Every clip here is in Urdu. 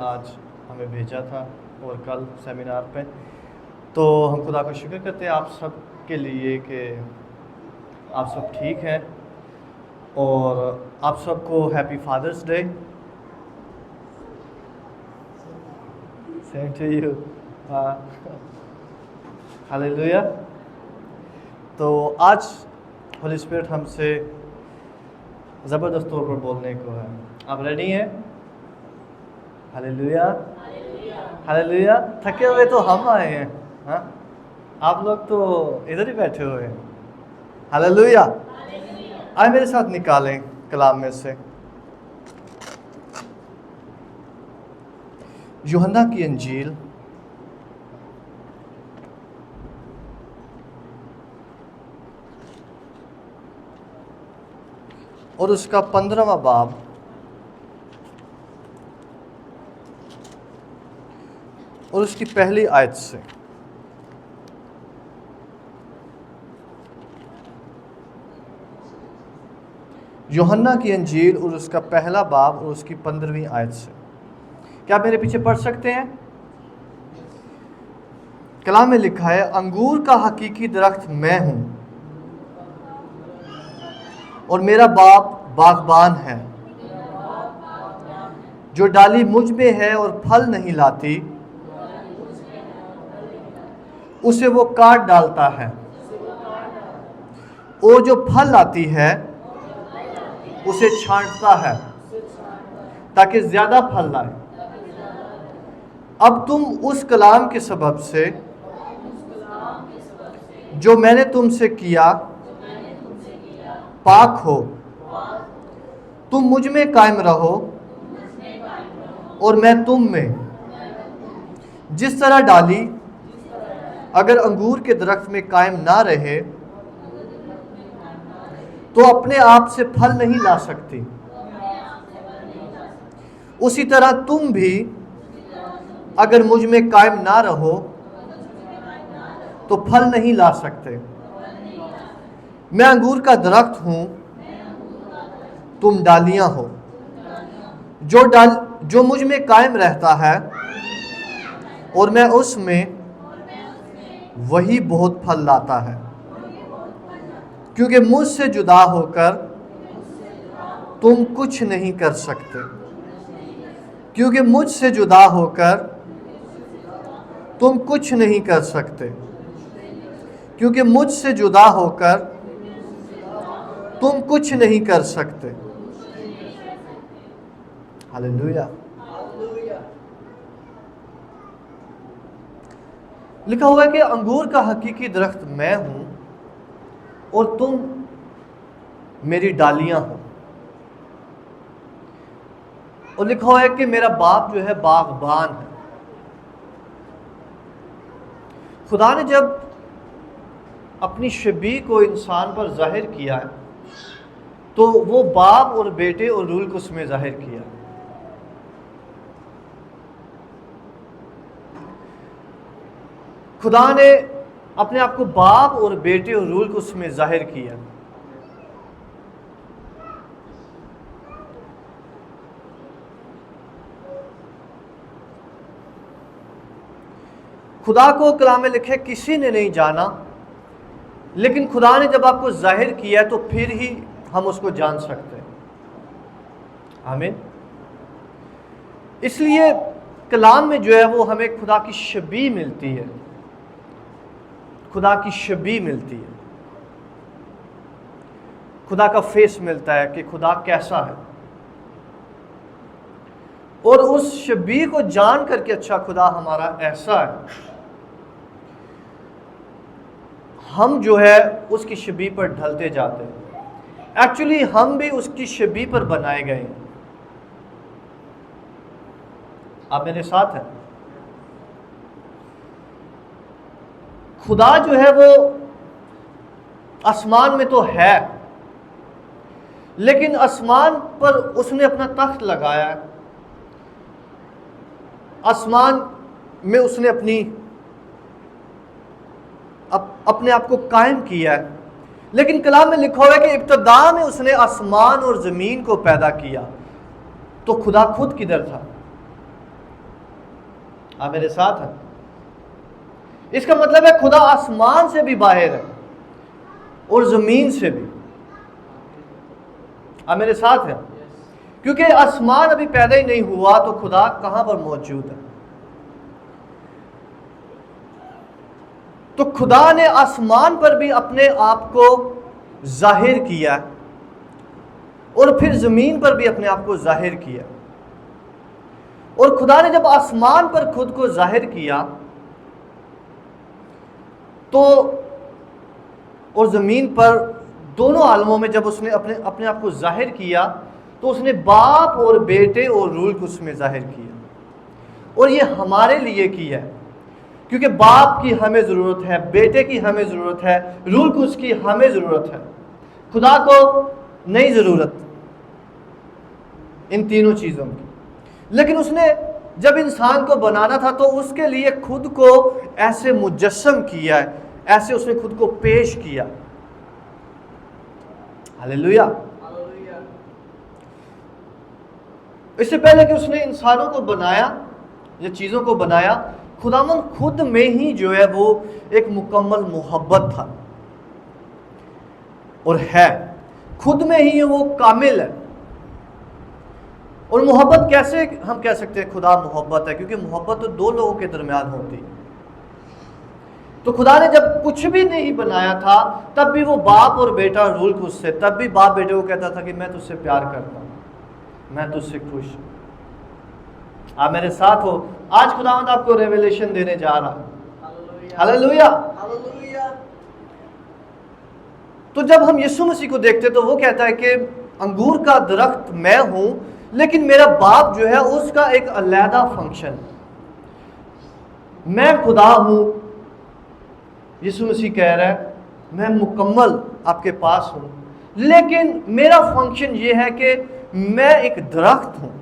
آج ہمیں بھیجا تھا اور کل سیمینار پہ، تو ہم خدا کا شکر کرتے ہیں آپ سب کے لیے کہ آپ سب ٹھیک ہیں، اور آپ سب کو happy fathers day. Same to you. Hallelujah. تو آج ہولی اسپرٹ ہم سے زبردست طور پر بولنے کو ہے. آپ ریڈی ہیں؟ ہاللیلویا. ہاللیلویا. تھکے ہوئے تو ہم آئے ہیں، ہاں آپ لوگ تو ادھر ہی بیٹھے ہوئے ہیں. ہاللیلویا. آئے میرے ساتھ نکالیں کلام میں سے یوحنا کی انجیل اور اس کا 15واں باب اور اس کی پہلی آیت سے. یوحنا کی انجیل اور اس کا پہلا باب اور اس کی 15ویں آیت سے. کیا آپ میرے پیچھے پڑھ سکتے ہیں؟ کلام میں لکھا ہے، انگور کا حقیقی درخت میں ہوں اور میرا باپ باغبان ہے. جو ڈالی مجھ میں ہے اور پھل نہیں لاتی اسے وہ کاٹ ڈالتا ہے، اور جو پھل لاتی ہے اسے چھانٹتا ہے تاکہ زیادہ پھل لائے. اب تم اس کلام کے سبب سے جو میں نے تم سے کیا پاک ہو. تم مجھ میں قائم رہو اور میں تم میں. جس طرح ڈالی اگر انگور کے درخت میں قائم نہ رہے تو اپنے آپ سے پھل نہیں لا سکتی، اسی طرح تم بھی اگر مجھ میں قائم نہ رہو تو پھل نہیں لا سکتے. میں انگور کا درخت ہوں، تم ڈالیاں ہو. جو مجھ میں قائم رہتا ہے اور میں اس میں، وہی بہت پھل لاتا ہے، کیونکہ مجھ سے جدا ہو کر تم کچھ نہیں کر سکتے. کیونکہ مجھ سے جدا ہو کر تم کچھ نہیں کر سکتے. کیونکہ مجھ سے جدا ہو کر تم کچھ نہیں کر سکتے. ہاللیلویا. لکھا ہوا ہے کہ انگور کا حقیقی درخت میں ہوں اور تم میری ڈالیاں ہو. اور لکھا ہوا ہے کہ میرا باپ جو ہے باغبان ہے. خدا نے جب اپنی شبیہ کو انسان پر ظاہر کیا تو وہ باپ اور بیٹے اور روح القدس میں ظاہر کیا. خدا نے اپنے آپ کو باپ اور بیٹے اور روح القدس میں ظاہر کیا. خدا کو کلام میں لکھے کسی نے نہیں جانا، لیکن خدا نے جب آپ کو ظاہر کیا تو پھر ہی ہم اس کو جان سکتے ہیں. آمین. اس لیے کلام میں جو ہے وہ ہمیں خدا کی شبیہ ملتی ہے. خدا کی شبیہ ملتی ہے، خدا کا فیس ملتا ہے کہ خدا کیسا ہے. اور اس شبیہ کو جان کر کے اچھا خدا ہمارا ایسا ہے، ہم جو ہے اس کی شبیہ پر ڈھلتے جاتے ہیں. ایکچولی ہم بھی اس کی شبیہ پر بنائے گئے ہیں. آپ میرے ساتھ ہیں؟ خدا جو ہے وہ آسمان میں تو ہے، لیکن آسمان پر اس نے اپنا تخت لگایا ہے. آسمان میں اس نے اپنے آپ کو قائم کیا ہے. لیکن کلام میں لکھا ہوا ہے کہ ابتدا میں اس نے آسمان اور زمین کو پیدا کیا. تو خدا خود کدھر تھا؟ آپ میرے ساتھ ہیں؟ اس کا مطلب ہے خدا آسمان سے بھی باہر ہے اور زمین سے بھی. آپ میرے ساتھ ہیں؟ کیونکہ آسمان ابھی پیدا ہی نہیں ہوا تو خدا کہاں پر موجود ہے؟ تو خدا نے آسمان پر بھی اپنے آپ کو ظاہر کیا اور پھر زمین پر بھی اپنے آپ کو ظاہر کیا. اور خدا نے جب آسمان پر خود کو ظاہر کیا تو اور زمین پر دونوں عالموں میں جب اس نے اپنے آپ کو ظاہر کیا تو اس نے باپ اور بیٹے اور روح کو اس میں ظاہر کیا. اور یہ ہمارے لیے کیا ہے کیونکہ باپ کی ہمیں ضرورت ہے, بیٹے کی ہمیں ضرورت ہے, روح القدس کی ہمیں ضرورت ہے. خدا کو نہیں ضرورت ان تینوں چیزوں کی. لیکن اس نے جب انسان کو بنانا تھا تو اس کے لیے خود کو ایسے مجسم کیا ہے, ایسے اس نے خود کو پیش کیا. ہاللیلویا. اس سے پہلے کہ اس نے انسانوں کو بنایا یا چیزوں کو بنایا, خداوند خود میں ہی جو ہے وہ ایک مکمل محبت تھا اور ہے. خود میں ہی وہ کامل ہے. اور محبت کیسے ہم کہہ سکتے ہیں خدا محبت ہے؟ کیونکہ محبت تو دو لوگوں کے درمیان ہوتی ہے. تو خدا نے جب کچھ بھی نہیں بنایا تھا تب بھی وہ باپ اور بیٹا روح القدس سے, تب بھی باپ بیٹے کو کہتا تھا کہ میں تجھ سے پیار کرتا ہوں, میں تجھ سے خوش ہوں. آپ میرے ساتھ ہو؟ آج خداوند آپ کو ریویلیشن دینے جا رہا ہے. ہاللیلویا. تو جب ہم یسوع مسیح کو دیکھتے تو وہ کہتا ہے کہ انگور کا درخت میں ہوں لیکن میرا باپ جو ہے اس کا ایک علیحدہ فنکشن. میں خدا ہوں. یسوع مسیح کہہ رہا ہے میں مکمل آپ کے پاس ہوں لیکن میرا فنکشن یہ ہے کہ میں ایک درخت ہوں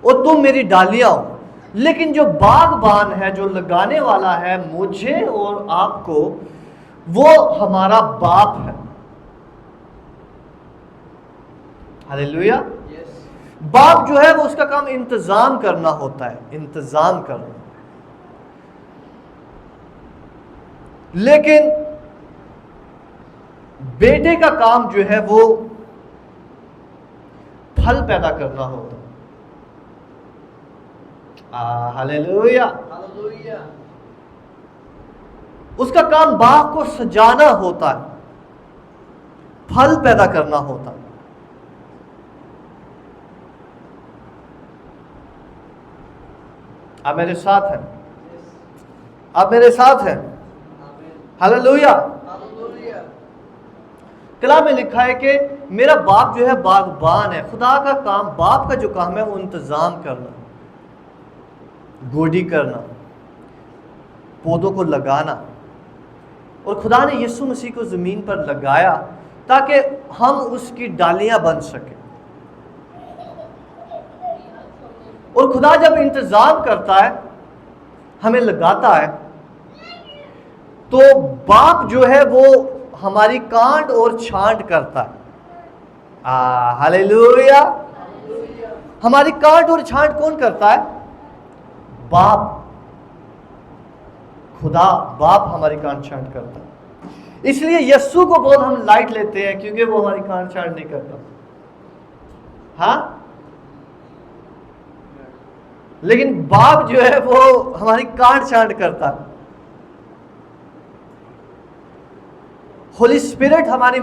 اور تم میری ڈالیاں ہو. لیکن جو باغبان ہے, جو لگانے والا ہے مجھے اور آپ کو, وہ ہمارا باپ ہے. ہاللیلویا. باپ جو ہے وہ اس کا کام انتظام کرنا ہوتا ہے, انتظام کرنا. لیکن بیٹے کا کام جو ہے وہ پھل پیدا کرنا ہوتا ہے. ہاللیلویا. اس کا کام باغ کو سجانا ہوتا ہے, پھل پیدا کرنا ہوتا ہے. آپ میرے ساتھ ہیں؟ آپ میرے ساتھ ہیں؟ ہاللیلویا. کلام میں لکھا ہے کہ میرا باپ جو ہے باغبان ہے. خدا کا کام, باپ کا جو کام ہے وہ انتظام کرنا, گوڈی کرنا, پودوں کو لگانا. اور خدا نے یسوع مسیح کو زمین پر لگایا تاکہ ہم اس کی ڈالیاں بن سکیں. اور خدا جب انتظام کرتا ہے, ہمیں لگاتا ہے, تو باپ جو ہے وہ ہماری کانٹ اور چھانٹ کرتا ہے. ہاللیلویا. ہماری کانٹ اور چھانٹ کون کرتا ہے؟ باپ. خدا باپ ہماری کانٹ چھانٹ کرتا ہے. اس لیے یسوع کو بہت ہم لائٹ لیتے ہیں کیونکہ وہ ہماری کانٹ چھانٹ نہیں کرتا. ہاں, لیکن باپ جو ہے وہ ہماری کانٹ چھانٹ کرتا ہے. ہولی اسپرٹ ہماری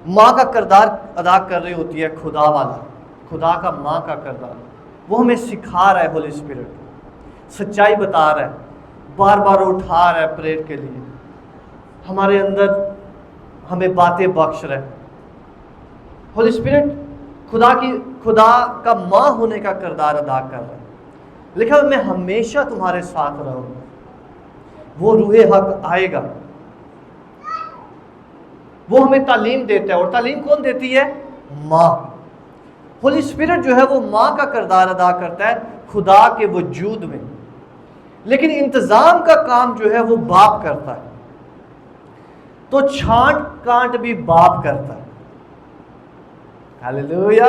ماں کا کردار ادا کر رہی ہوتی ہے. خدا والا, خدا کا ماں کا کردار, وہ ہمیں سکھا رہا ہے. ہولی اسپرٹ سچائی بتا رہا ہے, بار بار اٹھا رہا ہے پریئر کے لیے, ہمارے اندر ہمیں باتیں بخش رہا ہے. ہولی اسپرٹ خدا کا ماں ہونے کا کردار ادا کر رہا ہے. لکھا میں ہمیشہ تمہارے ساتھ رہوں گا. وہ روح حق آئے گا, وہ ہمیں تعلیم دیتا ہے. اور تعلیم کون دیتی ہے؟ ماں. ہولی اسپرٹ جو ہے وہ ماں کا کردار ادا کرتا ہے خدا کے وجود میں. لیکن انتظام کا کام جو ہے وہ باپ کرتا ہے. تو چھانٹ کانٹ بھی باپ کرتا ہے. ہاللیلویا.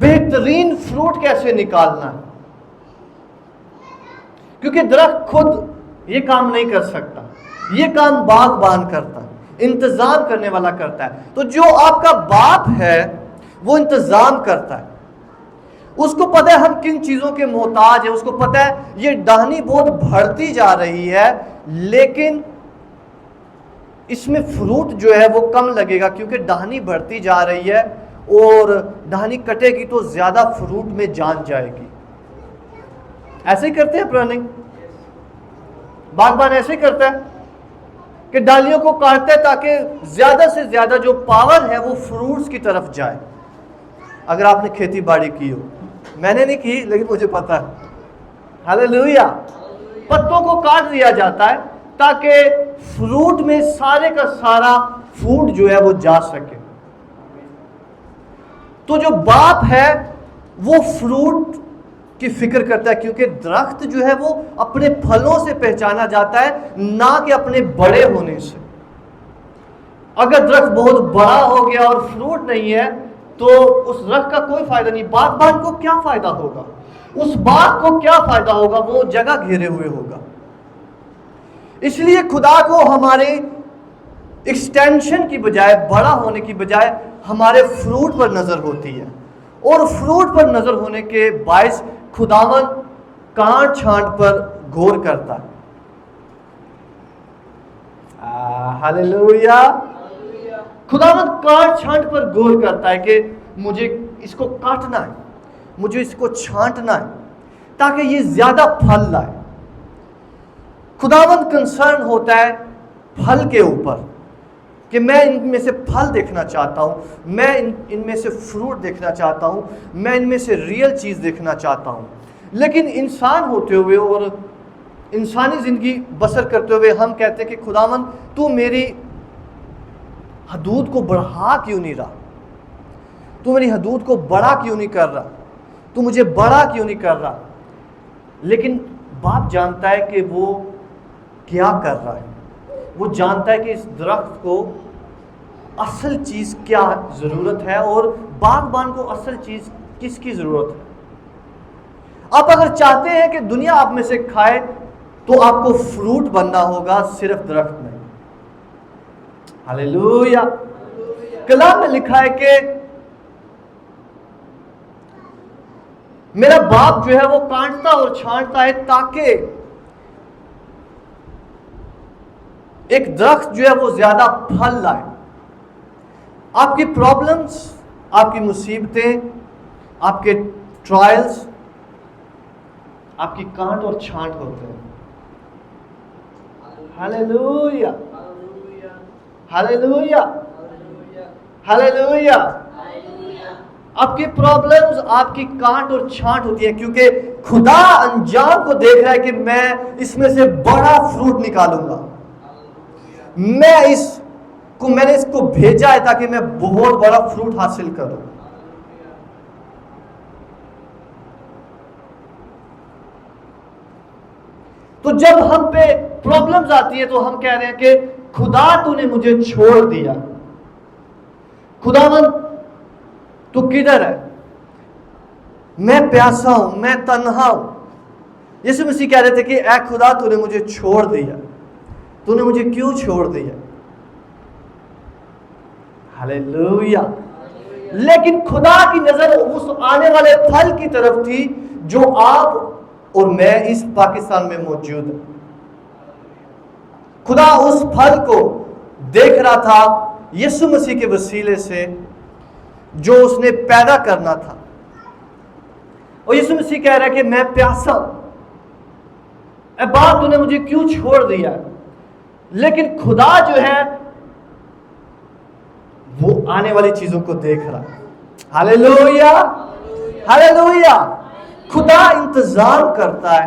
بہترین فروٹ کیسے نکالنا ہے، کیونکہ درخت خود یہ کام نہیں کر سکتا، یہ کام باغبان کرتا ہے، انتظام کرنے والا کرتا ہے۔ تو جو آپ کا باپ ہے وہ انتظام کرتا ہے، اس کو پتہ ہے ہم کن چیزوں کے محتاج ہیں، اس کو پتہ ہے یہ ڈہنی بہت بڑھتی جا رہی ہے لیکن اس میں فروٹ جو ہے وہ کم لگے گا، کیونکہ ڈہنی بڑھتی جا رہی ہے اور ڈہنی کٹے گی تو زیادہ فروٹ میں جان جائے گی۔ ایسے ہی کرتے ہیں پراننگ، باغبان ایسے ہی کرتا ہے کہ ڈالیوں کو کاٹتا ہے تاکہ زیادہ سے زیادہ جو پاور ہے وہ فروٹس کی طرف جائے۔ اگر آپ نے کھیتی باڑی کی ہو، میں نے نہیں کی لیکن مجھے پتا ہے، ہاللیلویہ، پتوں کو کاٹ دیا جاتا ہے تاکہ فروٹ میں سارے کا سارا فوڈ جو ہے وہ جا سکے۔ تو جو باپ ہے وہ فروٹ کی فکر کرتا ہے، کیونکہ درخت جو ہے وہ اپنے پھلوں سے پہچانا جاتا ہے، نہ کہ اپنے بڑے ہونے سے۔ اگر درخت بہت بڑا ہو گیا اور فروٹ نہیں ہے تو اس درخت کا کوئی فائدہ نہیں۔ باغبان کو کیا فائدہ ہوگا، اس باغ کو کیا فائدہ ہوگا، وہ جگہ گھیرے ہوئے ہوگا۔ اس لیے خدا کو ہمارے ایکسٹینشن کی بجائے، بڑا ہونے کی بجائے ہمارے فروٹ پر نظر ہوتی ہے، اور فروٹ پر نظر ہونے کے باعث خداوند کانٹ چھانٹ پر غور کرتا ہے۔ ہاللیلویہ، خداوند کانٹ چھانٹ پر غور کرتا ہے کہ مجھے اس کو کاٹنا ہے، مجھے اس کو چھانٹنا ہے تاکہ یہ زیادہ پھل لائے۔ خداوند کنسرن ہوتا ہے پھل کے اوپر کہ میں ان میں سے پھل دیکھنا چاہتا ہوں، میں ان میں سے فروٹ دیکھنا چاہتا ہوں، میں ان میں سے ریئل چیز دیکھنا چاہتا ہوں۔ لیکن انسان ہوتے ہوئے اور انسانی زندگی بسر کرتے ہوئے ہم کہتے ہیں کہ خداوند تو میری حدود کو بڑھا کیوں نہیں رہا، تو میری حدود کو بڑا کیوں نہیں کر رہا، تو مجھے بڑا کیوں نہیں کر رہا۔ لیکن باپ جانتا ہے کہ وہ کیا کر رہا ہے، وہ جانتا ہے کہ اس درخت کو اصل چیز کیا ضرورت ہے اور باغبان کو اصل چیز کس کی ضرورت ہے۔ آپ اگر چاہتے ہیں کہ دنیا آپ میں سے کھائے تو آپ کو فروٹ بننا ہوگا، صرف درخت نہیں۔ ہاللیلویہ، کلام میں لکھا ہے کہ میرا باپ جو ہے وہ کاٹتا اور چھانٹتا ہے تاکہ ایک درخت جو ہے وہ زیادہ پھل لائے۔ آپ کی پرابلمز، آپ کی مصیبتیں، آپ کے ٹرائلز، آپ کی کانٹ اور چھانٹ ہوتے ہیں۔ ہاللیلویہ، ہاللیلویہ، ہاللیلویہ۔ آپ کی پرابلمز، آپ کی کانٹ اور چھانٹ ہوتی ہے کیونکہ خدا انجام کو دیکھ رہا ہے کہ میں اس میں سے بڑا فروٹ نکالوں گا۔ میں نے اس کو بھیجا ہے تاکہ میں بہت بڑا فروٹ حاصل کروں۔ تو جب ہم پہ پرابلمز آتی ہے تو ہم کہہ رہے ہیں کہ خدا تو نے مجھے چھوڑ دیا، خداوند تو کدھر ہے، میں پیاسا ہوں، میں تنہا ہوں۔ یسوع مسیح کہہ رہے تھے کہ اے خدا تو نے مجھے چھوڑ دیا، تو نے مجھے کیوں چھوڑ دیا؟ ہاللیلویہ۔ لیکن خدا کی نظر اس آنے والے پھل کی طرف تھی جو آپ اور میں اس پاکستان میں موجود ہیں۔ خدا اس پھل کو دیکھ رہا تھا یسوع مسیح کے وسیلے سے جو اس نے پیدا کرنا تھا، اور یسوع مسیح کہہ رہا ہے کہ میں پیاسا ہوں، اے باپ تو نے مجھے کیوں چھوڑ دیا؟ لیکن خدا جو ہے وہ آنے والی چیزوں کو دیکھ رہا ہے۔ ہاللیلویہ، ہاللیلویہ۔ خدا انتظام کرتا ہے،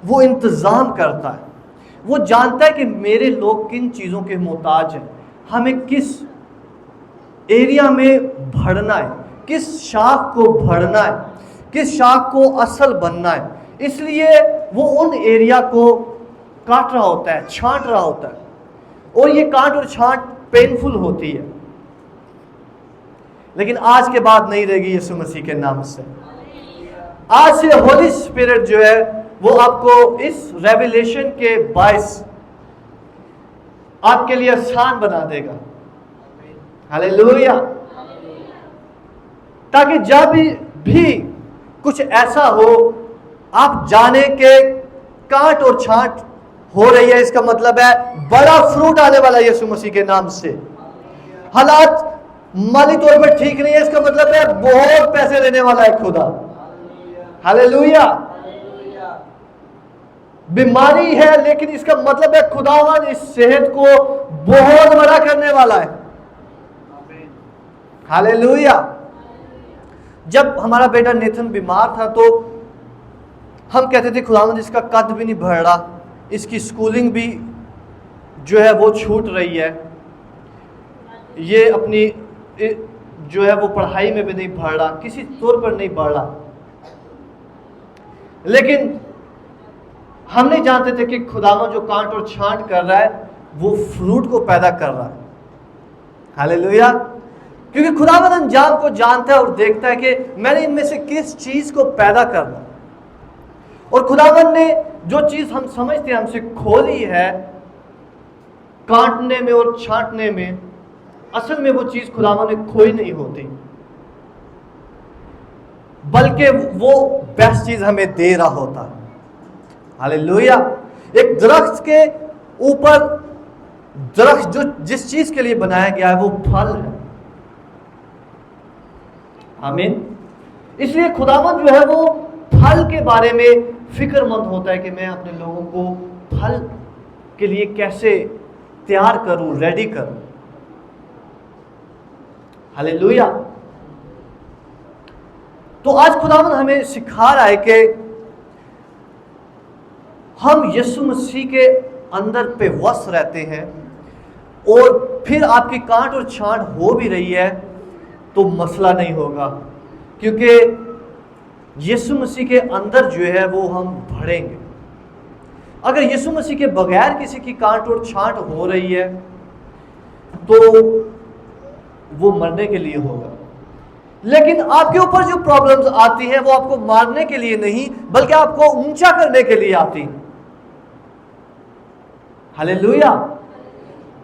وہ انتظام کرتا ہے، وہ جانتا ہے کہ میرے لوگ کن چیزوں کے محتاج ہیں، ہمیں کس ایریا میں بڑھنا ہے، کس شاخ کو بڑھنا ہے، کس شاخ کو اصل بننا ہے۔ اس لیے وہ ان ایریا کو کاٹ رہا ہوتا ہے، چھانٹ رہا ہوتا ہے، اور یہ کاٹ اور چھانٹ پینفل ہوتی ہے۔ لیکن آج کے بعد نہیں رہے گی یسوع مسیح کے نام سے. آج سے ہولی اسپرٹ جو ہے وہ آپ کو اس ریویلیشن کے باعث آپ کے لیے آسان بنا دے گا. ہاللیلویا. تاکہ جب بھی کچھ ایسا ہو آپ جانے کہ کانٹ اور چھانٹ ہو رہی ہے، اس کا مطلب ہے بڑا فروٹ آنے والا ہے یسوع مسیح کے نام سے. حالات مالی طور پر ٹھیک نہیں ہے، اس کا مطلب ہے بہت پیسے دینے والا ہے خدا. ہاللیلویا. بیماری ہے لیکن اس کا مطلب ہے خداوند اس صحت کو بہت بڑا کرنے والا ہے. ہاللیلویا. جب ہمارا بیٹا نیتھن بیمار تھا تو ہم کہتے تھے خداوند اس کا قد بھی نہیں بڑھ رہا، اس کی سکولنگ بھی جو ہے وہ چھوٹ رہی ہے، یہ اپنی جو ہے وہ پڑھائی میں بھی نہیں بڑھ رہا، کسی طور پر نہیں بڑھ رہا. لیکن ہم نہیں جانتے تھے کہ خداوند جو کانٹ اور چھانٹ کر رہا ہے وہ فروٹ کو پیدا کر رہا ہے. ہاللیلویا. کیونکہ خداوند انجام کو جانتا ہے اور دیکھتا ہے کہ میں نے ان میں سے کس چیز کو پیدا کرنا، اور خداوند نے جو چیز ہم سمجھتے ہیں ہم سے کھولی ہے کانٹنے میں اور چھانٹنے میں، اصل میں وہ چیز خداوند نے کھوئی نہیں ہوتی، بلکہ وہ بیسٹ چیز ہمیں دے رہا ہوتا ہے. ہاللیلویا. ایک درخت کے اوپر درخت جو جس چیز کے لیے بنایا گیا ہے وہ پھل ہے. آمین. اس لیے خداوند جو ہے وہ پھل کے بارے میں فکر مند ہوتا ہے کہ میں اپنے لوگوں کو پھل کے لیے کیسے تیار کروں، ریڈی کروں. ہاللیلویا. تو آج خداوند ہمیں سکھا رہا ہے کہ ہم یسوع مسیح کے اندر پہ وس رہتے ہیں، اور پھر آپ کی کانٹ اور چھانٹ ہو بھی رہی ہے تو مسئلہ نہیں ہوگا، کیونکہ یسوع مسیح کے اندر جو ہے وہ ہم بڑھیں گے. اگر یسوع مسیح کے بغیر کسی کی کانٹ اور چھانٹ ہو رہی ہے تو وہ مرنے کے لیے ہوگا. لیکن آپ کے اوپر جو پرابلمز آتی ہیں وہ آپ کو مارنے کے لیے نہیں بلکہ آپ کو اونچا کرنے کے لیے آتی ہیں. ہاللیلویا.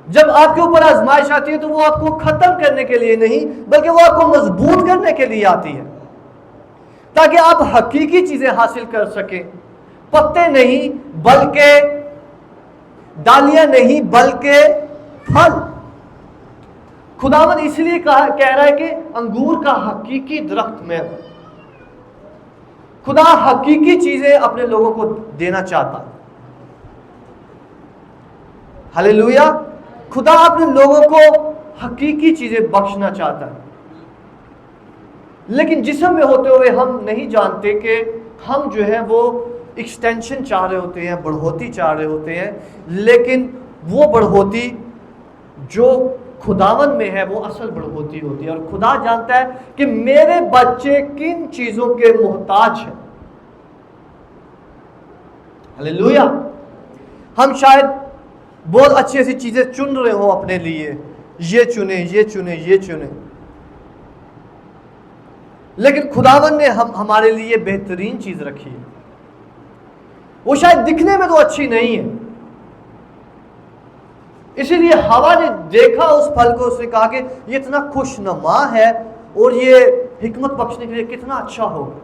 جب آپ کے اوپر آزمائش آتی ہے تو وہ آپ کو ختم کرنے کے لیے نہیں بلکہ وہ آپ کو مضبوط کرنے کے لیے آتی ہے، تاکہ آپ حقیقی چیزیں حاصل کر سکیں. پتے نہیں بلکہ ڈالیاں نہیں بلکہ پھل. خداوند اس لیے کہہ رہا ہے کہ انگور کا حقیقی درخت میں خدا حقیقی چیزیں اپنے لوگوں کو دینا چاہتا. ہاللیلویا. خدا اپنے لوگوں کو حقیقی چیزیں بخشنا چاہتا ہے، لیکن جسم میں ہوتے ہوئے ہم نہیں جانتے کہ ہم جو ہے وہ ایکسٹینشن چاہ رہے ہوتے ہیں، بڑھوتی چاہ رہے ہوتے ہیں، لیکن وہ بڑھوتی جو خداوند میں ہے وہ اصل بڑھوتی ہوتی ہے. اور خدا جانتا ہے کہ میرے بچے کن چیزوں کے محتاج ہیں. ہاللیلویا. ہم شاید بہت اچھی ایسی چیزیں چن رہے ہوں اپنے لیے، یہ چنیں یہ چنیں یہ چنیں، لیکن خداوند نے ہمارے لیے بہترین چیز رکھی ہے. وہ شاید دکھنے میں تو اچھی نہیں ہے، اسی لیے ہوا نے دیکھا اس پھل کو، اس نے کہا کہ یہ اتنا خوش نما ہے اور یہ حکمت بخشنے کے لیے کتنا اچھا ہوگا.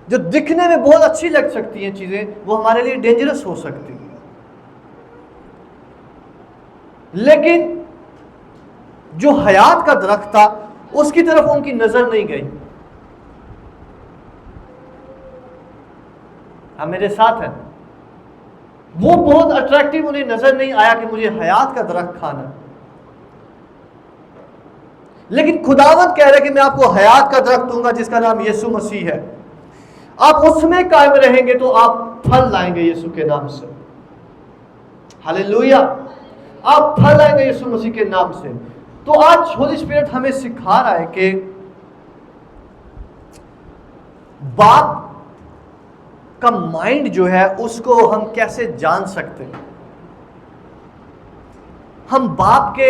جو دکھنے میں بہت اچھی لگ سکتی ہیں چیزیں وہ ہمارے لیے ڈینجرس ہو سکتی ہیں، لیکن جو حیات کا درخت تھا اس کی طرف ان کی نظر نہیں گئی. آپ میرے ساتھ ہیں؟ وہ بہت اٹریکٹیو انہیں نظر نہیں آیا کہ مجھے حیات کا درخت کھانا، لیکن خداوند کہہ رہے کہ میں آپ کو حیات کا درخت دوں گا جس کا نام یسوع مسیح ہے. آپ اس میں قائم رہیں گے تو آپ پھل لائیں گے یسوع کے نام سے. ہاللیلویا. آپ پھل لائیں گے یسوع مسیح کے نام سے. تو آج ہولی اسپرٹ ہمیں سکھا رہا ہے کہ باپ کا مائنڈ جو ہے اس کو ہم کیسے جان سکتے ہیں. ہم باپ کے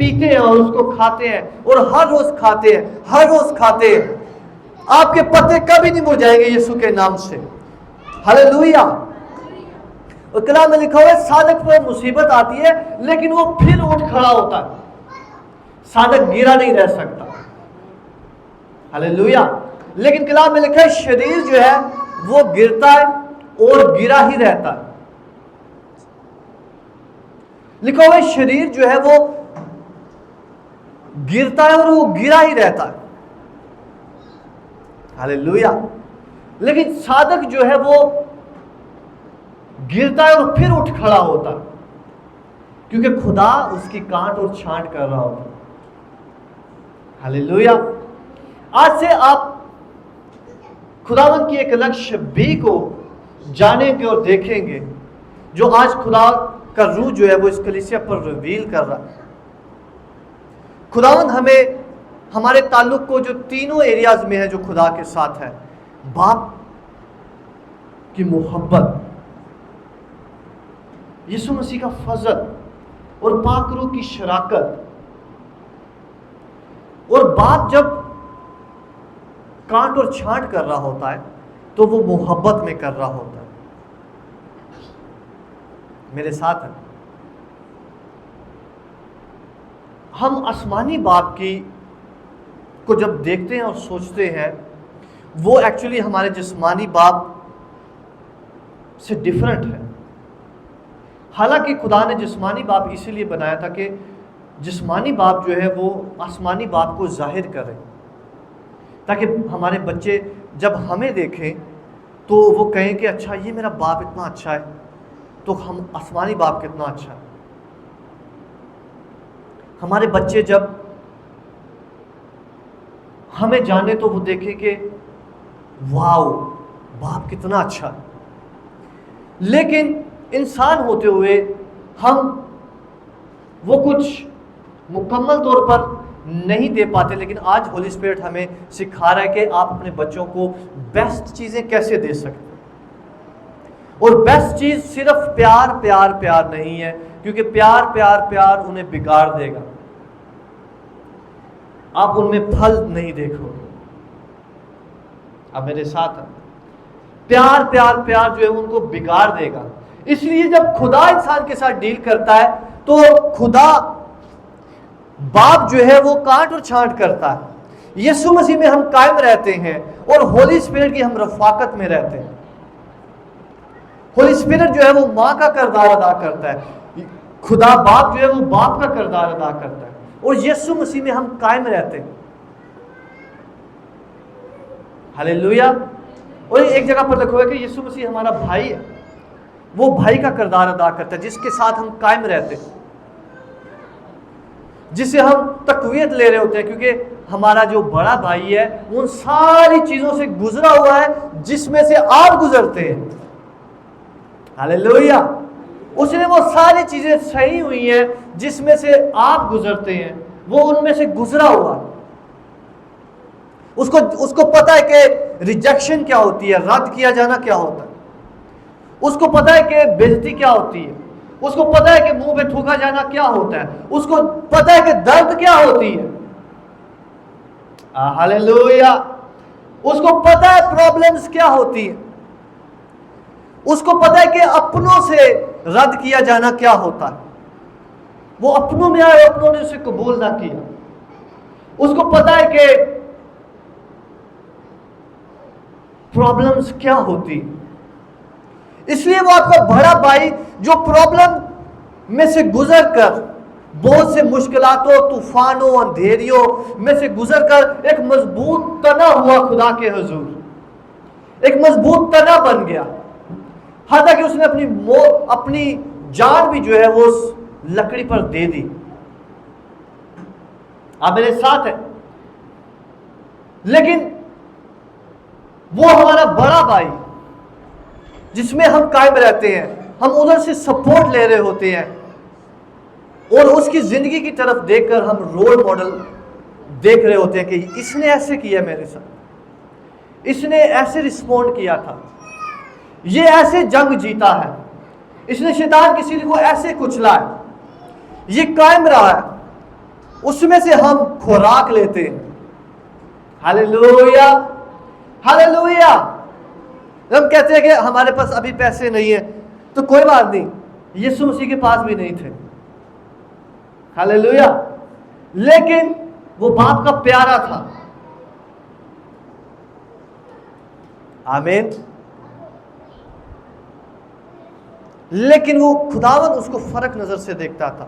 پیتے ہیں اور اس کو کھاتے ہیں اور ہر روز کھاتے ہیں, ہر روز کھاتے ہیں. آپ کے پتے کبھی نہیں مرجائیں گے یسوع کے نام سے. ہاللیلویہ. اور کلام میں لکھا ہوا ہے صادق پر مصیبت آتی ہے لیکن وہ پھر اٹھ کھڑا ہوتا ہے. صادق گرا نہیں رہ سکتا. ہاللیلویہ. لیکن کلام میں لکھا ہے شریر جو ہے وہ گرتا ہے اور گرا ہی رہتا ہے. لکھا ہوا ہے شریر جو ہے وہ گرتا ہے اور وہ گرا ہی رہتا ہے. ہاللیلویہ. لیکن صادق جو ہے وہ گرتا ہے اور پھر اٹھ کھڑا ہوتا ہے کیونکہ خدا اس کی کانٹ اور چھانٹ کر رہا ہوتا ہے. ہاللیلویہ. آج سے آپ خداوند کی ایک الگ شبیہ کو جانیں گے اور دیکھیں گے جو آج خدا کا روح جو ہے وہ اس کلیسیا پر ریویل کر رہا ہے. خداوند ہمیں ہمارے تعلق کو جو تینوں ایریاز میں ہے جو خدا کے ساتھ ہے, باپ کی محبت, یسوع مسیح کا فضل اور پاک روح کی شراکت. اور باپ جب کانٹ اور چھانٹ کر رہا ہوتا ہے تو وہ محبت میں کر رہا ہوتا ہے. میرے ساتھ ہے. ہم آسمانی باپ کی کو جب دیکھتے ہیں اور سوچتے ہیں وہ ایکچولی ہمارے جسمانی باپ سے ڈیفرنٹ ہے. حالانکہ خدا نے جسمانی باپ اسی لیے بنایا تھا کہ جسمانی باپ جو ہے وہ آسمانی باپ کو ظاہر کرے تاکہ ہمارے بچے جب ہمیں دیکھیں تو وہ کہیں کہ اچھا یہ میرا باپ اتنا اچھا ہے تو ہم آسمانی باپ کتنا اچھا ہے. ہمارے بچے جب ہمیں جانے تو وہ دیکھیں کہ واو باپ کتنا اچھا ہے. لیکن انسان ہوتے ہوئے ہم وہ کچھ مکمل طور پر نہیں دے پاتے. لیکن آج ہولی اسپرٹ ہمیں سکھا رہا ہے کہ آپ اپنے بچوں کو بیسٹ چیزیں کیسے دے سکتے. اور بیسٹ چیز صرف پیار پیار پیار نہیں ہے کیونکہ پیار پیار پیار انہیں بگاڑ دے گا. آپ ان میں پھل نہیں دیکھو گے. اب میرے ساتھ پیار پیار پیار جو ہے ان کو بگاڑ دے گا. اس لیے جب خدا انسان کے ساتھ ڈیل کرتا ہے تو خدا باپ جو ہے وہ کانٹ اور چھانٹ کرتا ہے. یسوع مسیح میں ہم قائم رہتے ہیں اور ہولی اسپرٹ کی ہم رفاقت میں رہتے ہیں. ہولی اسپرٹ جو ہے وہ ماں کا کردار ادا کرتا ہے, خدا باپ جو ہے وہ باپ کا کردار ادا کرتا ہے, اور یسوع مسیح میں ہم قائم رہتے ہیں. ہاللیلویہ. اور ایک جگہ پر لکھا ہوا ہے کہ یسوع مسیح ہمارا بھائی ہے, وہ بھائی کا کردار ادا کرتا ہے جس کے ساتھ ہم قائم رہتے ہیں, جس سے ہم تقویت لے رہے ہوتے ہیں کیونکہ ہمارا جو بڑا بھائی ہے ان ساری چیزوں سے گزرا ہوا ہے جس میں سے آپ گزرتے ہیں. ہاللیلویہ. اس نے وہ ساری چیزیں صحیح ہوئی ہیں جس میں سے آپ گزرتے ہیں, وہ ان میں سے گزرا ہوا. اس کو پتا ہے کہ ریجیکشن کیا ہوتی ہے, رد کیا جانا کیا ہوتا ہے. اس کو پتا ہے کہ بےزتی کیا ہوتی ہے. اس کو پتا ہے کہ منہ پہ تھوکا جانا کیا ہوتا ہے. اس کو پتا ہے کہ درد کیا ہوتی ہے. ہاللیلویہ. اس کو پتا ہے پرابلمز کیا ہوتی ہے. اس کو پتا ہے کہ اپنوں سے رد کیا جانا کیا ہوتا ہے. وہ اپنوں میں آئے, اپنوں نے اسے قبول نہ کیا. اس کو پتا ہے کہ پرابلمز کیا ہوتی. اس لیے وہ آپ کا بڑا بھائی جو پرابلم میں سے گزر کر, بہت سے مشکلاتوں, طوفانوں, اندھیریوں میں سے گزر کر ایک مضبوط تنا ہوا خدا کے حضور, ایک مضبوط تنا بن گیا. حتیٰ کہ اس نے اپنی جان بھی جو ہے وہ اس لکڑی پر دے دی. آپ میرے ساتھ ہیں. لیکن وہ ہمارا بڑا بھائی جس میں ہم قائم رہتے ہیں, ہم ادھر سے سپورٹ لے رہے ہوتے ہیں اور اس کی زندگی کی طرف دیکھ کر ہم رول ماڈل دیکھ رہے ہوتے ہیں کہ اس نے ایسے کیا میرے ساتھ, اس نے ایسے رسپونڈ کیا تھا, یہ ایسے جنگ جیتا ہے, اس نے شیطان کسی کو ایسے کچلا ہے, یہ قائم رہا ہے. اس میں سے ہم خوراک لیتے ہیں. ہاللیلویا ہاللیلویا. ہم کہتے ہیں کہ ہمارے پاس ابھی پیسے نہیں ہیں تو کوئی بات نہیں, یسوع مسیح کے پاس بھی نہیں تھے. ہاللیلویا. لیکن وہ باپ کا پیارا تھا. آمین. لیکن وہ خداوند اس کو فرق نظر سے دیکھتا تھا.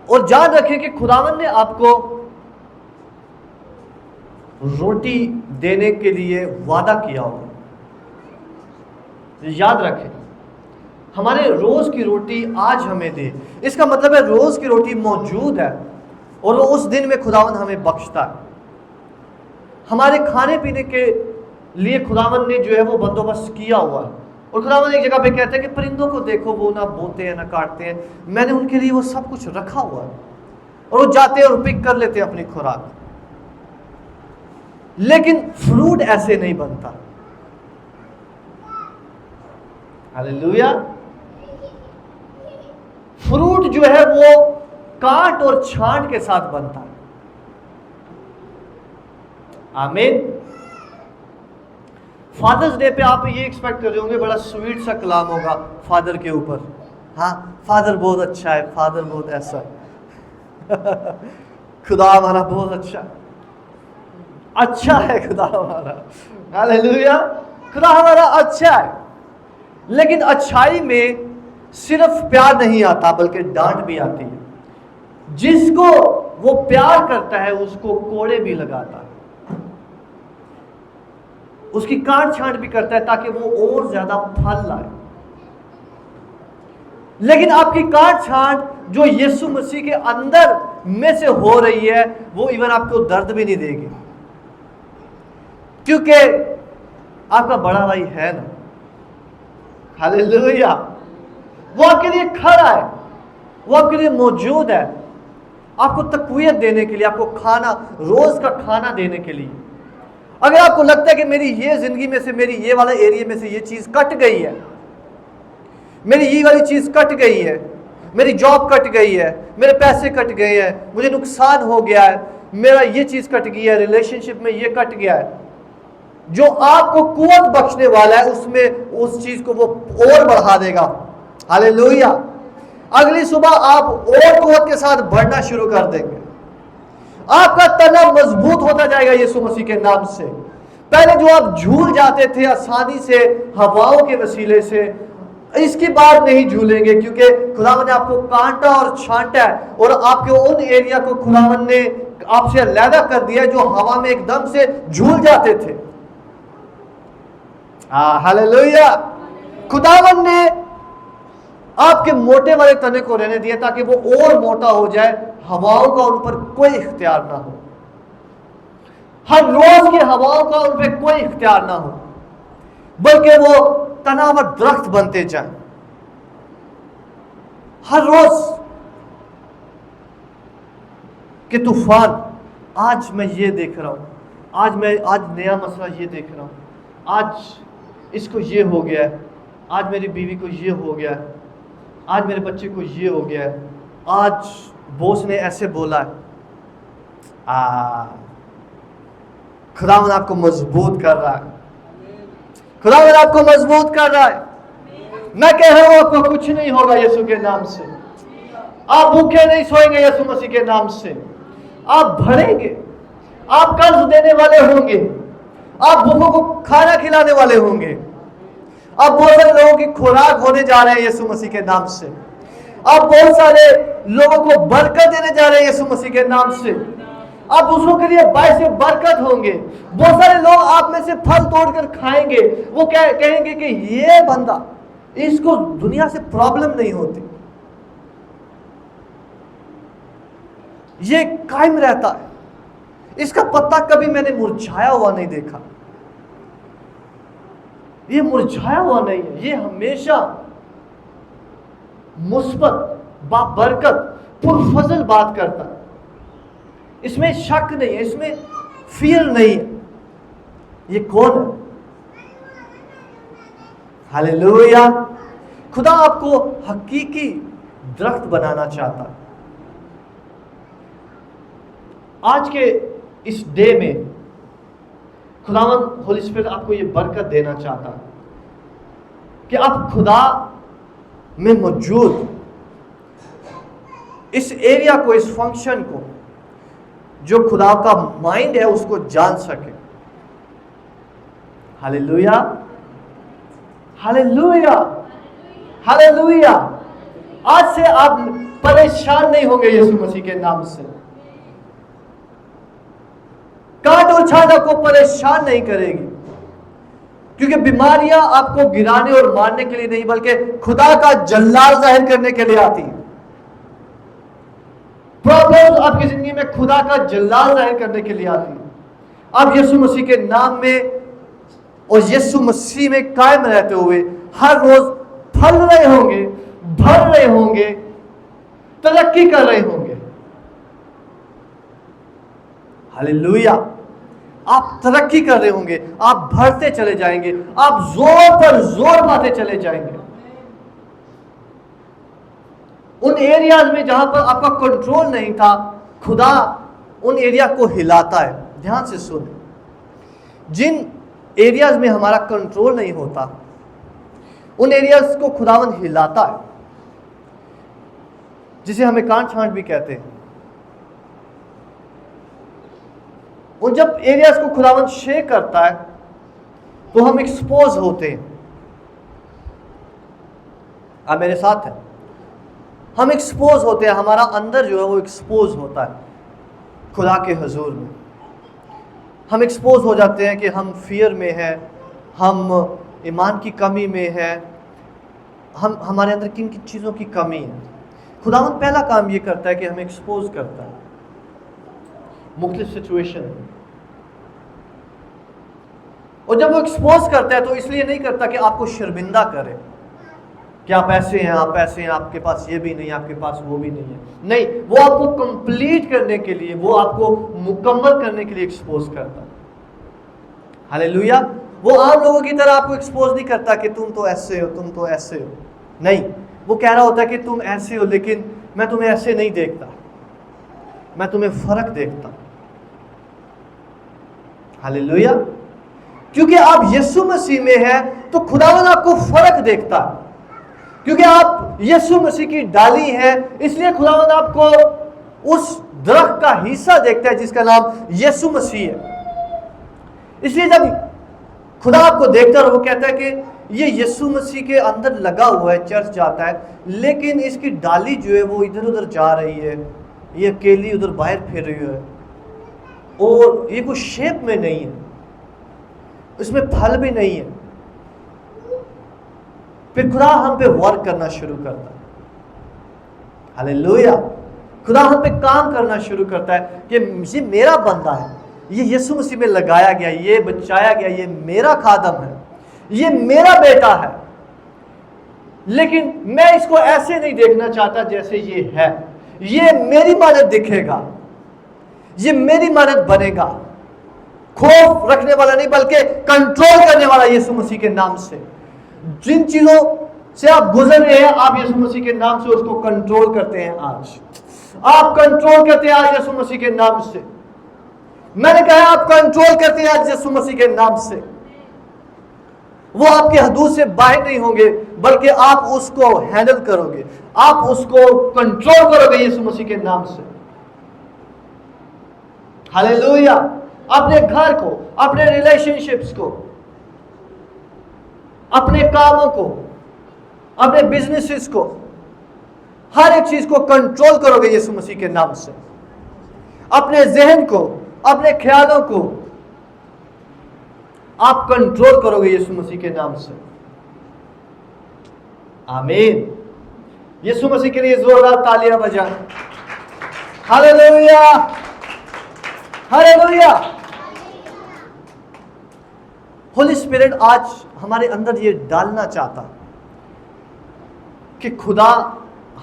اور یاد رکھیں کہ خداوند نے آپ کو روٹی دینے کے لیے وعدہ کیا ہو. یاد رکھیں, ہمارے روز کی روٹی آج ہمیں دے. اس کا مطلب ہے روز کی روٹی موجود ہے اور وہ اس دن میں خداوند ہمیں بخشتا ہے. ہمارے کھانے پینے کے لیے خداوند نے جو ہے وہ بندوبست کیا ہوا ہے. اور خداوند ایک جگہ پہ کہتے ہیں کہ پرندوں کو دیکھو, وہ نہ بوتے ہیں نہ کاٹتے ہیں, میں نے ان کے لیے وہ سب کچھ رکھا ہوا ہے, اور وہ جاتے ہیں اور پک کر لیتے ہیں اپنی خوراک. لیکن فروٹ ایسے نہیں بنتا. ہاللیلویا. فروٹ جو ہے وہ کاٹ اور چھانٹ کے ساتھ بنتا ہے. آمین. فادرز ڈے پہ آپ یہ ایکسپیکٹ کر رہے ہوں گے بڑا سویٹ سا کلام ہوگا فادر کے اوپر. ہاں, فادر بہت اچھا ہے, فادر بہت ایسا ہے, خدا ہمارا بہت اچھا ہے. اچھا ہے خدا ہمارا. ہاللیلویا. خدا ہمارا اچھا ہے. لیکن اچھائی میں صرف پیار نہیں آتا بلکہ ڈانٹ بھی آتی ہے. جس کو وہ پیار کرتا ہے اس کو کوڑے بھی لگاتا ہے, اس کی کاٹ چھانٹ بھی کرتا ہے تاکہ وہ اور زیادہ پھل لائے. لیکن آپ کی کاٹ چھانٹ جو یسوع مسیح کے اندر میں سے ہو رہی ہے وہ ایون آپ کو درد بھی نہیں دے گی, کیونکہ آپ کا بڑا بھائی ہے نا. ہاللیلویا. وہ آپ کے لیے کھڑا ہے, وہ آپ کے لیے موجود ہے, آپ کو تقویت دینے کے لیے, آپ کو کھانا, روز کا کھانا دینے کے لیے. اگر آپ کو لگتا ہے کہ میری یہ زندگی میں سے, میری یہ والا ایریا میں سے یہ چیز کٹ گئی ہے, میری یہ والی چیز کٹ گئی ہے, میری جاب کٹ گئی ہے, میرے پیسے کٹ گئے ہیں, مجھے نقصان ہو گیا ہے, میرا یہ چیز کٹ گئی ہے, ریلیشن شپ میں یہ کٹ گیا ہے, جو آپ کو قوت بخشنے والا ہے اس میں اس چیز کو وہ اور بڑھا دے گا. ہاللیلویا. اگلی صبح آپ اور قوت کے ساتھ بڑھنا شروع کر دیں گے. آپ کا تنا مضبوط ہوتا جائے گا یسوع مسیح کے نام سے. پہلے جو آپ جھول جاتے تھے آسانی سے ہواؤں کے وسیلے سے, اس کی بات نہیں جھولیں گے, کیونکہ خداوند نے آپ کو کانٹا اور چھانٹا ہے, اور آپ کے ان ایریا کو خداوند نے آپ سے علیحدہ کر دیا جو ہوا میں ایک دم سے جھول جاتے تھے. ہاللیلویا. خداوند نے آپ کے موٹے والے تنے کو رہنے دیا تاکہ وہ اور موٹا ہو جائے, ہواؤں کا ان پر کوئی اختیار نہ ہو. ہر روز کی ہواؤں کا ان پہ کوئی اختیار نہ ہو, بلکہ وہ تناور درخت بنتے جائیں. ہر روز کہ طوفان, آج میں یہ دیکھ رہا ہوں, آج نیا مسئلہ یہ دیکھ رہا ہوں, آج اس کو یہ ہو گیا ہے, آج میری بیوی کو یہ ہو گیا ہے, آج میرے بچے کو یہ ہو گیا ہے, آج بوس نے ایسے بولا ہے. خداوند آپ کو مضبوط کر رہا ہے. خداوند آپ کو مضبوط کر رہا ہے. میں کہہ رہا ہوں آپ کو کچھ نہیں ہوگا یسوع کے نام سے. آپ بھوکے نہیں سوئیں گے یسوع مسیح کے نام سے. آپ بھریں گے, آپ قرض دینے والے ہوں گے, آپ بھوکوں کو کھانا کھلانے والے ہوں گے, آپ بہت سارے لوگوں کی خوراک ہونے جا رہے ہیں یسوع مسیح کے نام سے. آپ بہت سارے لوگوں کو برکت دینے جا رہے ہیں یسوع مسیح کے نام سے. آپ دوسروں کے لیے باعث برکت ہوں گے. بہت سارے لوگ آپ میں سے پھل توڑ کر کھائیں گے, وہ کہیں گے کہ یہ بندہ, اس کو دنیا سے پرابلم نہیں ہوتی, یہ قائم رہتا ہے, اس کا پتا کبھی میں نے مرجھایا ہوا نہیں دیکھا, یہ مرجھایا ہوا نہیں ہے, یہ ہمیشہ مثبت, بابرکت, پرفضل بات کرتا ہے. اس میں شک نہیں ہے, اس میں فیئر نہیں ہے. یہ کون ہے؟ ہاللیلویا. خدا آپ کو حقیقی درخت بنانا چاہتا ہے. آج کے اس ڈے میں خداوند ہولی اسپرٹ آپ کو یہ برکت دینا چاہتا ہے کہ آپ خدا میں موجود اس ایریا کو, اس فنکشن کو, جو خدا کا مائنڈ ہے اس کو جان سکے. ہاللیلویا, ہاللیلویا, ہاللیلویا. آج سے آپ پریشان نہیں ہوں گے یسوع مسیح کے نام سے. کاٹ اور چھاٹ آپ کو پریشان نہیں کرے گی, کیونکہ بیماریاں آپ کو گرانے اور مارنے کے لیے نہیں بلکہ خدا کا جلال ظاہر کرنے کے لیے آتی ہیں. پرابلمز آپ کی زندگی میں خدا کا جلال ظاہر کرنے کے لیے آتی ہیں. آپ یسوع مسیح کے نام میں اور یسوع مسیح میں قائم رہتے ہوئے ہر روز پھل رہے ہوں گے, بھر رہے ہوں گے, ترقی کر رہے ہوں گے. ہاللیلویا. آپ ترقی کر رہے ہوں گے, آپ بڑھتے چلے جائیں گے, آپ زور پر زور پاتے چلے جائیں گے. ان ایریاز میں جہاں پر آپ کا کنٹرول نہیں تھا, خدا ان ایریا کو ہلاتا ہے. دھیان سے سنیں, جن ایریاز میں ہمارا کنٹرول نہیں ہوتا ان ایریاز کو خداوند ہلاتا ہے, جسے ہمیں کانٹ چھانٹ بھی کہتے ہیں. اور جب ایریاز کو خداوند شیک کرتا ہے تو ہم ایکسپوز ہوتے ہیں. آپ میرے ساتھ ہیں, ہم ایکسپوز ہوتے ہیں, ہمارا اندر جو ہے وہ ایکسپوز ہوتا ہے خدا کے حضور میں. ہم ایکسپوز ہو جاتے ہیں کہ ہم فیئر میں ہیں, ہم ایمان کی کمی میں ہیں, ہمارے اندر کن کن چیزوں کی کمی ہے. خداوند پہلا کام یہ کرتا ہے کہ ہمیں ایکسپوز کرتا ہے مختلف سچویشن میں. اور جب وہ ایکسپوز کرتا ہے تو اس لیے نہیں کرتا کہ آپ کو شرمندہ کرے کہ آپ ایسے ہیں, آپ ایسے ہیں, آپ کے پاس یہ بھی نہیں, آپ کے پاس وہ بھی نہیں ہے. نہیں, وہ آپ کو کمپلیٹ کرنے کے لیے, وہ آپ کو مکمل کرنے کے لیے ایکسپوز کرتا ہے. ہاللیلویا. وہ عام لوگوں کی طرح آپ کو ایکسپوز نہیں کرتا کہ تم تو ایسے ہو, تم تو ایسے ہو. نہیں, وہ کہہ رہا ہوتا ہے کہ تم ایسے ہو لیکن میں تمہیں ایسے نہیں دیکھتا, میں تمہیں فرق دیکھتا. ہاللیلویا. کیونکہ آپ یسوع مسیح میں ہیں تو خداوند آپ کو فرق دیکھتا ہے. کیونکہ آپ یسوع مسیح کی ڈالی ہیں, اس لیے خداوند آپ کو اس درخت کا حصہ دیکھتا ہے جس کا نام یسوع مسیح ہے. اس لیے جب خدا آپ کو دیکھتا ہے وہ کہتا ہے کہ یہ یسوع مسیح کے اندر لگا ہوا ہے, چرچ جاتا ہے, لیکن اس کی ڈالی جو ہے وہ ادھر ادھر جا رہی ہے, یہ اکیلی ادھر باہر پھر رہی ہے, اور یہ کوئی شیپ میں نہیں ہے, اس میں پھل بھی نہیں ہے. پھر خدا ہم پہ ورک کرنا شروع کرتا ہے. ہاللیلویا. خدا ہم پہ کام کرنا شروع کرتا ہے کہ یہ میرا بندہ ہے, یہ یسوع مسیح میں لگایا گیا, یہ بچایا گیا, یہ میرا خادم ہے, یہ میرا بیٹا ہے, لیکن میں اس کو ایسے نہیں دیکھنا چاہتا جیسے یہ ہے. یہ میری مانند دکھے گا, یہ میری مانند بنے گا. خوف رکھنے والا نہیں بلکہ کنٹرول کرنے والا یسوع مسیح کے نام سے. جن چیزوں سے آپ گزر رہے ہیں آپ یسوع مسیح کے نام سے اس کو کنٹرول کرتے ہیں. آج آپ کنٹرول کرتے ہیں آج یسوع مسیح کے نام سے. میں نے کہا آپ کنٹرول کرتے ہیں آج یسوع مسیح کے نام سے. وہ آپ کے حدود سے باہر نہیں ہوں گے بلکہ آپ اس کو ہینڈل کرو گے, آپ اس کو کنٹرول کرو گے یسوع مسیح کے نام سے. ہاللیلویا. اپنے گھر کو, اپنے ریلیشن شپس کو, اپنے کاموں کو, اپنے بزنسز کو, ہر ایک چیز کو کنٹرول کرو گے یسوع مسیح کے نام سے. اپنے ذہن کو, اپنے خیالوں کو آپ کنٹرول کرو گے یسوع مسیح کے نام سے. آمین. یسوع مسیح کے لیے زوردار تالیاں بجائیں. ہاللیلویا, ہاللیلویا. ہولی اسپرٹ آج ہمارے اندر یہ ڈالنا چاہتا کہ خدا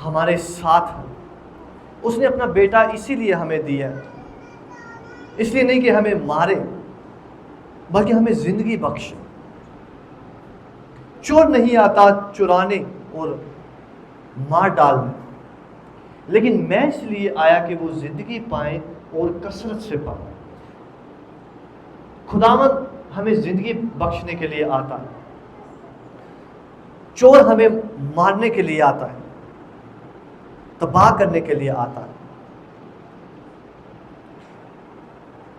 ہمارے ساتھ ہے. اس نے اپنا بیٹا اسی لیے ہمیں دیا, اس لیے نہیں کہ ہمیں مارے بلکہ ہمیں زندگی بخشے. چور نہیں آتا چرانے اور مار ڈالنے, لیکن میں اس لیے آیا کہ وہ زندگی پائیں اور کثرت سے پائیں۔ خداوند ہمیں زندگی بخشنے کے لیے آتا ہے، چور ہمیں مارنے کے لیے آتا ہے، تباہ کرنے کے لیے آتا ہے،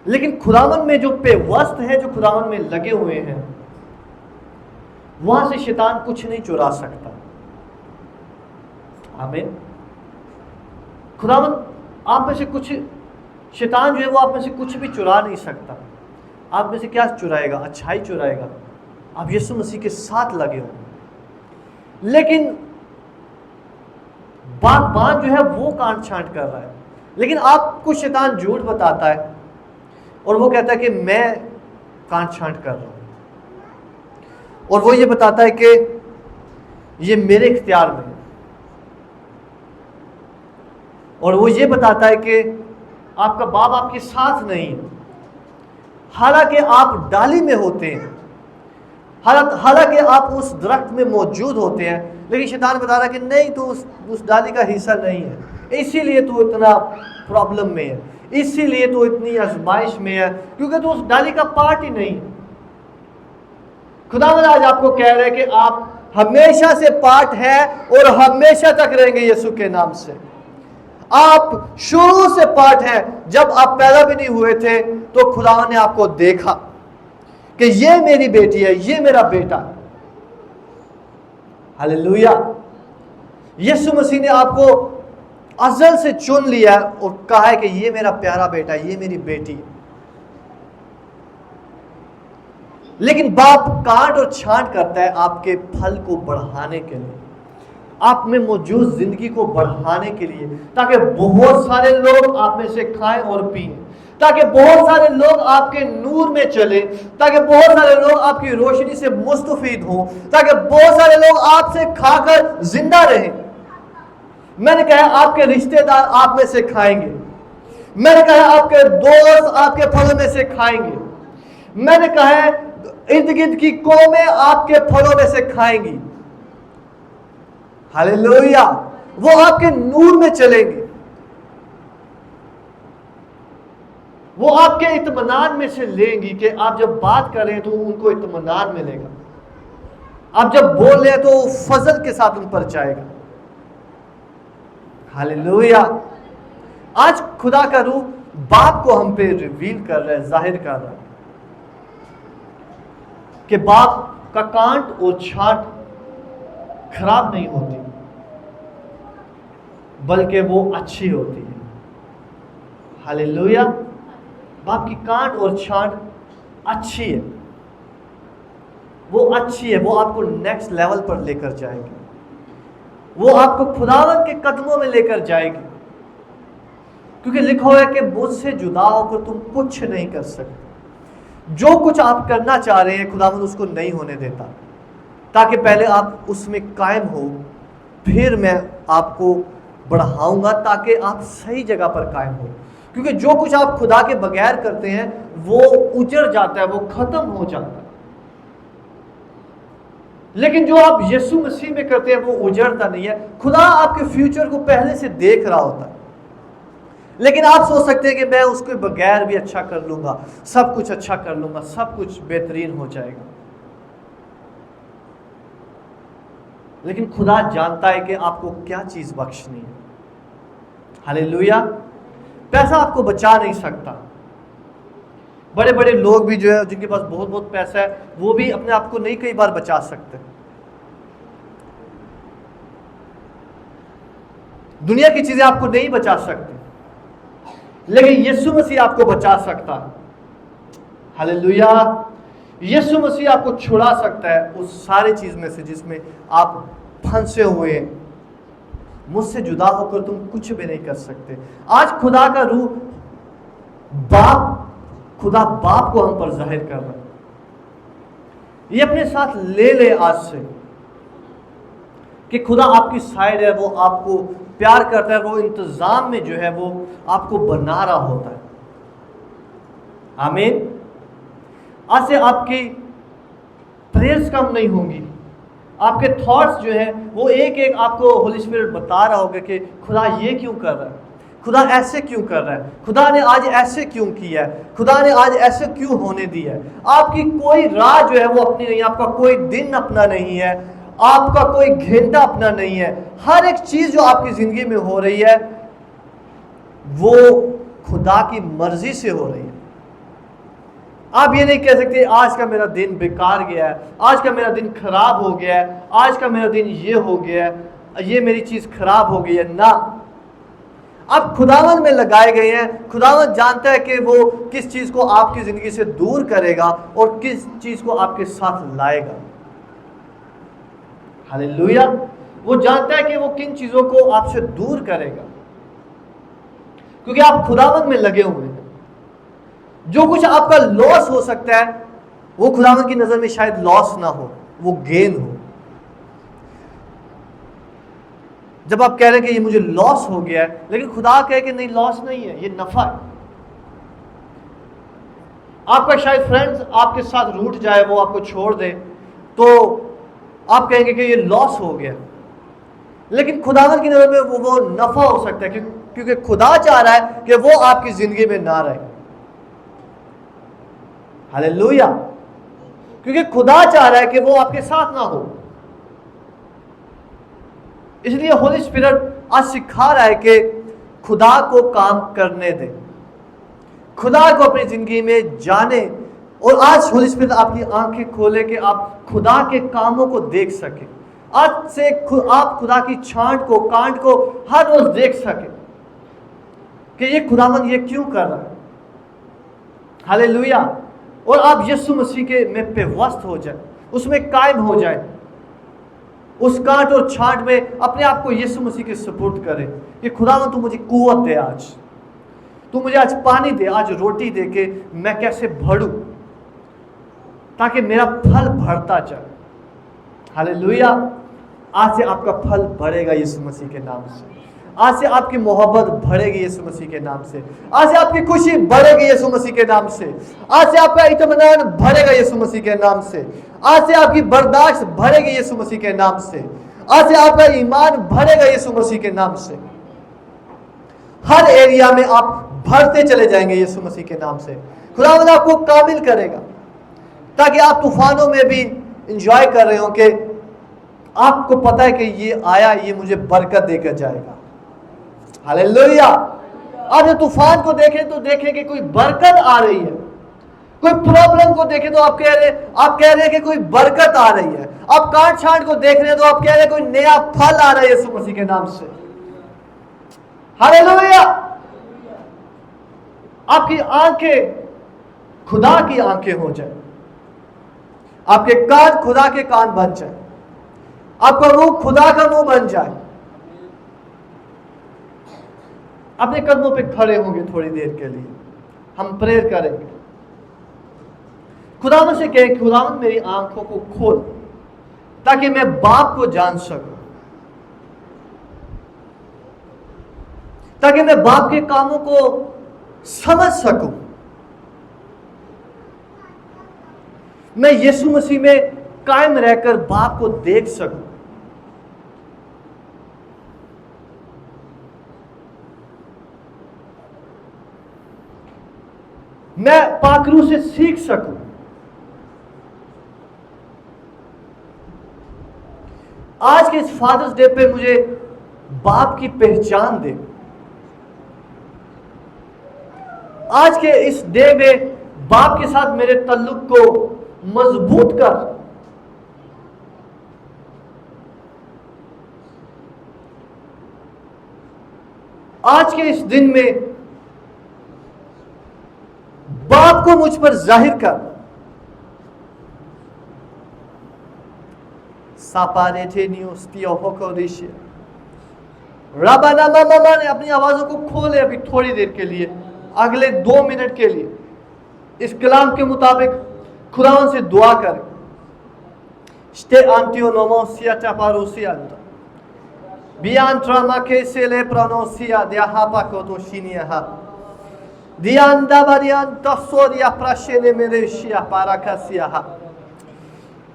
لیکن خداوند میں جو پیوست ہے، جو خداوند میں لگے ہوئے ہیں، وہاں سے شیطان کچھ نہیں چرا سکتا۔ آمین۔ خداوند آپ میں سے کچھ، شیطان جو ہے وہ آپ میں سے کچھ بھی چرا نہیں سکتا۔ آپ میں سے کیا چرائے گا؟ اچھائی چرائے گا۔ آپ یسوع مسیح کے ساتھ لگے ہوں۔ لیکن باغبان جو ہے وہ کانٹ چھانٹ کر رہا ہے، لیکن آپ کو شیطان جھوٹ بتاتا ہے اور وہ کہتا ہے کہ میں کانٹ چھانٹ کر رہا ہوں، اور وہ یہ بتاتا ہے کہ یہ میرے اختیار میں ہے، اور وہ یہ بتاتا ہے کہ آپ کا باپ آپ کے ساتھ نہیں ہے، حالانکہ آپ ڈالی میں ہوتے ہیں، حالانکہ آپ اس درخت میں موجود ہوتے ہیں، لیکن شیطان بتا رہا ہے کہ نہیں، تو اس ڈالی کا حصہ نہیں ہے، اسی لیے تو اتنا پرابلم میں ہے، اسی لیے تو اتنی آزمائش میں ہے، کیونکہ تو اس ڈالی کا پارٹ ہی نہیں ہے۔ خداوند آج آپ کو کہہ رہے ہیں کہ آپ ہمیشہ سے پارٹ ہے اور ہمیشہ تک رہیں گے یسوع کے نام سے۔ آپ شروع سے پارٹ ہے۔ جب آپ پیدا بھی نہیں ہوئے تھے تو خداوند نے آپ کو دیکھا کہ یہ میری بیٹی ہے، یہ میرا بیٹا۔ ہاللیلویا۔ یسوع مسیح نے آپ کو ازل سے چن لیا اور کہا ہے کہ یہ میرا پیارا بیٹا، یہ میری بیٹی۔ لیکن باپ کانٹ اور چھانٹ کرتا ہے آپ کے پھل کو بڑھانے کے لیے، آپ میں موجود زندگی کو بڑھانے کے لیے، تاکہ بہت سارے لوگ آپ میں سے کھائیں اور پئیں، تاکہ بہت سارے لوگ آپ کے نور میں چلیں، تاکہ بہت سارے لوگ آپ کی روشنی سے مستفید ہوں، تاکہ بہت سارے لوگ آپ سے کھا کر زندہ رہیں۔ میں نے کہا آپ کے رشتہ دار آپ میں سے کھائیں گے، میں نے کہا آپ کے دوست آپ کے پھلوں میں سے کھائیں گے، میں نے کہا ارد گرد کی قومیں آپ کے پھلوں میں سے کھائیں گی۔ ہاللیلویا۔ وہ آپ کے نور میں چلیں گے، وہ آپ کے اطمینان میں سے لیں گی، کہ آپ جب بات کریں تو ان کو اطمینان ملے گا، آپ جب بول رہے تو فضل کے ساتھ ان پر جائے گا۔ ہاللیلویا۔ آج خدا کا روح باپ کو ہم پہ ریویل کر رہا ہے، ظاہر کر رہا ہے کہ باپ کا کانٹ اور چھانٹ خراب نہیں ہوتی، بلکہ وہ اچھی ہوتی ہے۔ ہاللیلویا۔ باپ کی کانٹ اور چھانٹ اچھی ہے، وہ اچھی ہے، وہ آپ کو نیکسٹ لیول پر لے کر جائے گی، وہ آپ کو خداوند کے قدموں میں لے کر جائے گی، کیونکہ لکھا ہوا ہے کہ مجھ سے جدا ہو کر تم کچھ نہیں کر سکتے۔ جو کچھ آپ کرنا چاہ رہے ہیں خداوند اس کو نہیں ہونے دیتا، تاکہ پہلے آپ اس میں قائم ہو، پھر میں آپ کو بڑھاؤں گا تاکہ آپ صحیح جگہ پر قائم ہو، کیونکہ جو کچھ آپ خدا کے بغیر کرتے ہیں وہ اجڑ جاتا ہے، وہ ختم ہو جاتا ہے، لیکن جو آپ یسوع مسیح میں کرتے ہیں وہ اجڑتا نہیں ہے۔ خدا آپ کے فیوچر کو پہلے سے دیکھ رہا ہوتا ہے، لیکن آپ سوچ سکتے ہیں کہ میں اس کے بغیر بھی اچھا کر لوں گا، سب کچھ اچھا کر لوں گا، سب کچھ بہترین ہو جائے گا، لیکن خدا جانتا ہے کہ آپ کو کیا چیز بخشنی ہے۔ ہاللیلویا۔ پیسہ آپ کو بچا نہیں سکتا۔ بڑے بڑے لوگ بھی جو ہے جن کے پاس بہت بہت پیسہ ہے وہ بھی اپنے آپ کو نہیں کئی بار بچا سکتے۔ دنیا کی چیزیں آپ کو نہیں بچا سکتی، لیکن یسوع مسیح آپ کو بچا سکتا ہے۔ ہاللیلویا۔ یسوع مسیح آپ کو چھڑا سکتا ہے اس ساری چیز میں سے جس میں آپ پھنسے ہوئے ہیں۔ مجھ سے جدا ہو کر تم کچھ بھی نہیں کر سکتے۔ آج خدا کا روح خدا باپ کو ہم پر ظاہر کر رہا ہے۔ یہ اپنے ساتھ لے لے آج سے کہ خدا آپ کی سائیڈ ہے، وہ آپ کو پیار کرتا ہے، وہ انتظام میں جو ہے وہ آپ کو بنا رہا ہوتا ہے۔ آمین۔ آج سے آپ کی پریئرز کم نہیں ہوں گی، آپ کے تھاٹس جو ہیں وہ ایک ایک آپ کو ہولی اسپرٹ بتا رہا ہوگا کہ خدا یہ کیوں کر رہا ہے, خدا ایسے کیوں کر رہا ہے, خدا نے آج ایسے کیوں کیا ہے, خدا نے آج ایسے کیوں ہونے دیا ہے. آپ کی کوئی راہ جو ہے وہ اپنی نہیں, آپ کا کوئی دن اپنا نہیں ہے, آپ کا کوئی گھنٹہ اپنا نہیں ہے. ہر ایک چیز جو آپ کی زندگی میں ہو رہی ہے وہ خدا کی مرضی سے ہو رہی ہے. آپ یہ نہیں کہہ سکتے آج کا میرا دن بیکار گیا ہے, آج کا میرا دن خراب ہو گیا ہے, آج کا میرا دن یہ ہو گیا ہے, یہ میری چیز خراب ہو گئی ہے. نہ, آپ خداوند میں لگائے گئے ہیں. خداوند جانتا ہے کہ وہ کس چیز کو آپ کی زندگی سے دور کرے گا اور کس چیز کو آپ کے ساتھ لائے گا. ہاللیلویا. وہ جانتا ہے کہ وہ کن چیزوں کو آپ سے دور کرے گا, کیونکہ آپ خداوند میں لگے ہوئے ہیں. جو کچھ آپ کا لاس ہو سکتا ہے وہ خداوند کی نظر میں شاید لاس نہ ہو, وہ گین ہو. جب آپ کہہ رہے ہیں کہ یہ مجھے لاس ہو گیا ہے, لیکن خدا کہے کہ نہیں, لاس نہیں ہے, یہ نفع ہے. آپ کا شاید فرینڈ آپ کے ساتھ روٹ جائے, وہ آپ کو چھوڑ دے, تو آپ کہیں گے کہ یہ لاس ہو گیا, لیکن خداوند کی نظر میں وہ نفع ہو سکتا ہے, کیونکہ خدا چاہ رہا ہے کہ وہ آپ کی زندگی میں نہ رہے. ہاللیلویا. کیونکہ خدا چاہ رہا ہے کہ وہ آپ کے ساتھ نہ ہو. اس لیے ہولی اسپرٹ آج سکھا رہا ہے کہ خدا کو کام کرنے دیں, خدا کو اپنی زندگی میں جانے. اور آج ہولی اسپرٹ آپ کی آنکھیں کھولے کہ آپ خدا کے کاموں کو دیکھ سکیں. آج سے آپ خدا کی چھانٹ کو, کانٹ کو ہر روز دیکھ سکیں کہ یہ خداوند یہ کیوں کر رہا ہے. ہاللیلویا. اور آپ یسوع مسیح کے میں پیوست ہو جائیں, اس میں قائم ہو جائیں, اس کانٹ اور چھانٹ میں اپنے آپ کو یسوع مسیح کے سپورٹ کریں کہ خداوند تو مجھے قوت دے, آج تو مجھے آج پانی دے, آج روٹی دے کہ میں کیسے بڑھوں تاکہ میرا پھل بڑھتا جائے. ہاللیلویا. آج سے آپ کا پھل بڑھے گا یسوع مسیح کے نام سے. آج سے آپ کی محبت بڑھے گی یسوع مسیح کے نام سے. آج سے آپ کی خوشی بڑھے گی یسوع مسیح کے نام سے. آج سے آپ کا اطمینان بڑھے گا یسوع مسیح کے نام سے. آج سے آپ کی برداشت بڑھے گی یسوع مسیح کے نام سے. آج سے آپ کا ایمان بڑھے گا یسوع مسیح کے نام سے. ہر ایریا میں آپ بڑھتے چلے جائیں گے یسوع مسیح کے نام سے. خداوند آپ کو کامل کرے گا تاکہ آپ طوفانوں میں بھی انجوائے کر رہے ہوں کہ آپ کو پتا ہے کہ یہ آیا, یہ مجھے برکت دے کر جائے گا. ہاللیلویا. آپ جب طوفان کو دیکھیں تو دیکھیں کہ کوئی برکت آ رہی ہے. کوئی پرابلم کو دیکھیں تو آپ کہہ رہے ہیں کہ کوئی برکت آ رہی ہے. آپ کانٹ چھانٹ کو دیکھ رہے ہیں تو آپ کہہ رہے ہیں کوئی نیا پھل آ رہا ہے یسوع مسیح کے نام سے. ہاللیلویا. آپ کی آنکھیں خدا کی آنکھیں ہو جائیں, آپ کے کان خدا کے کان بن جائیں, آپ کا منہ خدا کا منہ بن جائے. اپنے قدموں پہ کھڑے ہوں گے تھوڑی دیر کے لیے, ہم پریئر کریں گے. خداوند سے کہیں خداوند میری آنکھوں کو کھول تاکہ میں باپ کو جان سکوں, تاکہ میں باپ کے کاموں کو سمجھ سکوں, میں یسوع مسیح میں قائم رہ کر باپ کو دیکھ سکوں. میں پاک روح سے سیکھ سکوں. آج کے اس فادرز ڈے پہ مجھے باپ کی پہچان دے. آج کے اس ڈے میں باپ کے ساتھ میرے تعلق کو مضبوط کر. آج کے اس دن میں باپ کو مجھ پر ظاہر کر. ربنا ماما نے اپنی آوازوں کو کھولے ابھی تھوڑی دیر کے لیے, اگلے 2 منٹ کے لیے اس کلام کے مطابق خداوند سے دعا کریں. شتے انتیو نوموسیا چاپاروسیا بیانٹرا ماکیسے لے پرانوسیا دیاہا پاکوتو شینیہا دیاندا باریان تسوریا پراشینے میریشیا پاراکاسیا.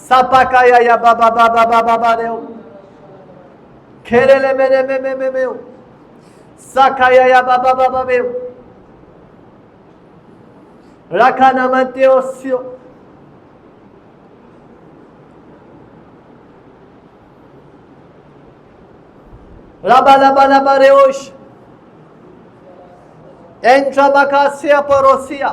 sapakaya ya baba reo kerele me sakaya ya baba me rakana mateosio rabala reosh entra bakasia porosia।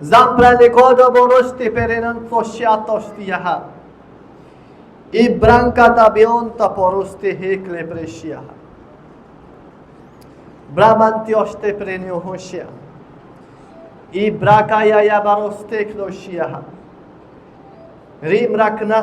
Zamprane kodo borosti perenan fosciatosti yaha. I brancata bionta porosti hekle presia. Bramantioste prenio hoshia. I brakaya yabaroste kloshia. Rim rakna